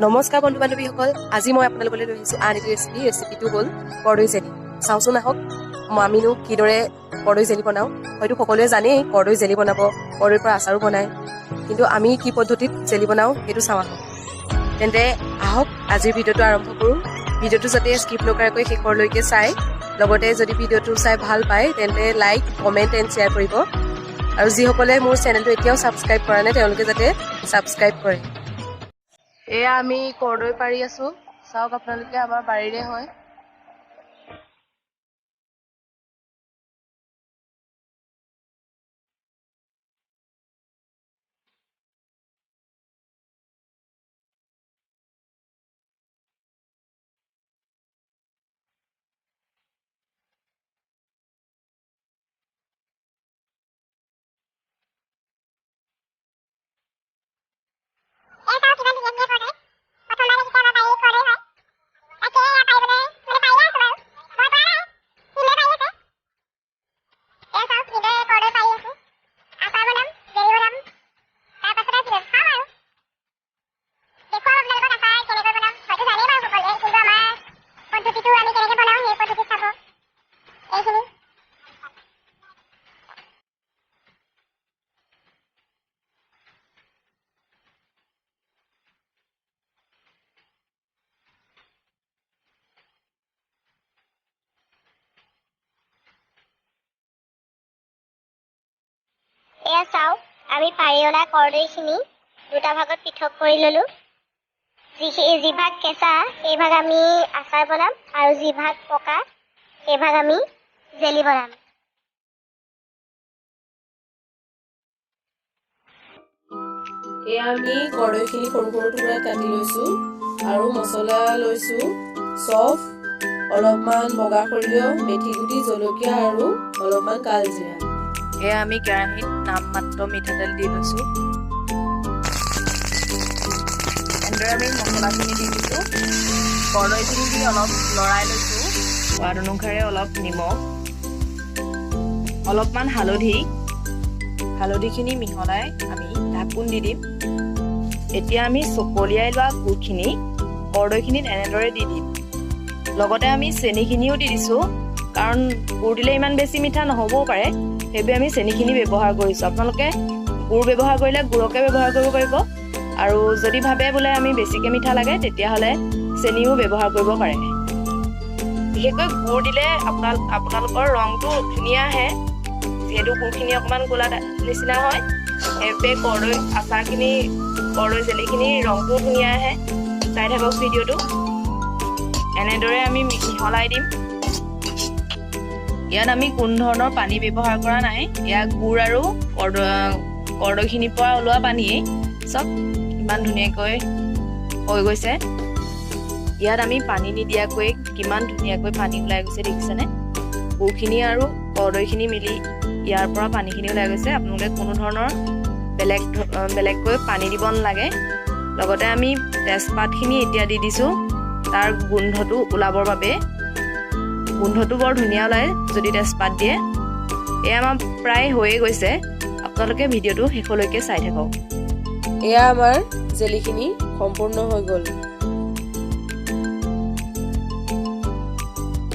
নমস্কাৰ বন্ধু বান্ধৱীসকল, আজি মই আপোনালোকলৈ লৈ আহিছোঁ আন এটি ৰেচিপিটো হ'ল কৰ্দৈ জেলি। চাওঁচোন আহক আমিনো কিদৰে কৰ্দৈ জেলি বনাওঁ। হয়তো সকলোৱে জানেই কৰ্দৈ জেলি বনাব, কৰ্দৈৰ পৰা আচাৰো বনায়, কিন্তু আমি কি পদ্ধতিত জেলি বনাওঁ সেইটো চাওঁ আহক। তেন্তে আহক আজিৰ ভিডিঅ'টো আৰম্ভ কৰোঁ। ভিডিঅ'টো যাতে স্কিপ নকৰাকৈ শেষৰলৈকে চাই, লগতে যদি ভিডিঅ'টো চাই ভাল পায় তেন্তে লাইক, কমেণ্ট এণ্ড শ্বেয়াৰ কৰিব। আৰু যিসকলে মোৰ চেনেলটো এতিয়াও ছাবস্ক্ৰাইব কৰা নাই তেওঁলোকে যাতে ছাবস্ক্ৰাইব কৰে। এয়া আমি কৰ্দৈ পাৰি আছোঁ, চাওক আপোনালোকে, আমাৰ বাৰীৰে হয়। এয়া চাওক, আমি পাৰি অনা কৰ্দৈখিনি দুটা ভাগত পৃথক কৰি ল'লোঁ। যি ভাগ কেঁচা সেই ভাগ আমি আচাৰ বনাম, আৰু যি ভাগ পকা সেই ভাগ আমি জেলি বনাম। এয়া আমি কৰ্দৈখিনি সৰু সৰু টুকুৰাত কাটি লৈছোঁ, আৰু মছলা লৈছোঁ চফ, অলপমান বগা সৰিয়হ, মেথি গুটি, জলকীয়া আৰু অলপমান কালজিৰা। এয়া আমি কেৰাহীত নামমাত্ৰ মিঠাতেল দি লৈছোঁ। এনেদৰে আমি মছলাখিনি দি দিছোঁ। কৰ্দৈখিনি দি অলপ লৰাই লৈছোঁ। সোৱাদ অনুসাৰে অলপ নিমখ, অলপমান হালধিখিনি মিহলাই আমি ঢাকোন দি দিম। এতিয়া আমি চকলিয়াই লোৱা গুড়খিনি কৰ্দৈখিনিত এনেদৰে দি দিম। লগতে আমি চেনিখিনিও দি দিছোঁ, কাৰণ গুড় দিলে ইমান বেছি মিঠা নহ'বও পাৰে, সেইবাবে আমি চেনিখিনি ব্যৱহাৰ কৰিছোঁ। আপোনালোকে গুড় ব্যৱহাৰ কৰিলে গুড়কে ব্যৱহাৰ কৰিব পাৰিব, আৰু যদি ভাবে বোলে আমি বেছিকৈ মিঠা লাগে তেতিয়াহ'লে চেনিও ব্যৱহাৰ কৰিব পাৰে। বিশেষকৈ গুড় দিলে আপোনালোকৰ ৰংটো ধুনীয়া আহে, যিহেতু গুড়খিনি অকণমান ক'লা নিচিনা হয়, সেইবাবে কৰ্দৈ জেলিখিনিৰ ৰংটো ধুনীয়া আহে। চাই থাকক ভিডিঅ'টো। এনেদৰে আমি মিহলাই দিম। ইয়াত আমি কোনো ধৰণৰ পানী ব্যৱহাৰ কৰা নাই, ইয়াত গুড় আৰু কৰ্দৈখিনিৰ পৰা ওলোৱা পানীয়েই। চাওক ইমান ধুনীয়াকৈ হৈ গৈছে। ইয়াত আমি পানী নিদিয়াকৈ কিমান ধুনীয়াকৈ পানী ওলাই গৈছে দেখিছেনে? গুড়খিনি আৰু কৰ্দৈখিনি মিলি ইয়াৰ পৰা পানীখিনি ওলাই গৈছে। আপোনালোকে কোনো ধৰণৰ বেলেগকৈ পানী দিব নালাগে। লগতে আমি তেজপাতখিনি এতিয়া দি দিছোঁ, তাৰ গোন্ধটো ওলাবৰ বাবে। গোন্ধটো বৰ ধুনীয়া ওলায় যদি তেজপাত দিয়ে। এয়া আমাৰ প্ৰায় হৈয়ে গৈছে, আপোনালোকে ভিডিঅ'টো শেষলৈকে চাই থাকক। এয়া আমাৰ জেলিখিনি সম্পূৰ্ণ হৈ গ'ল।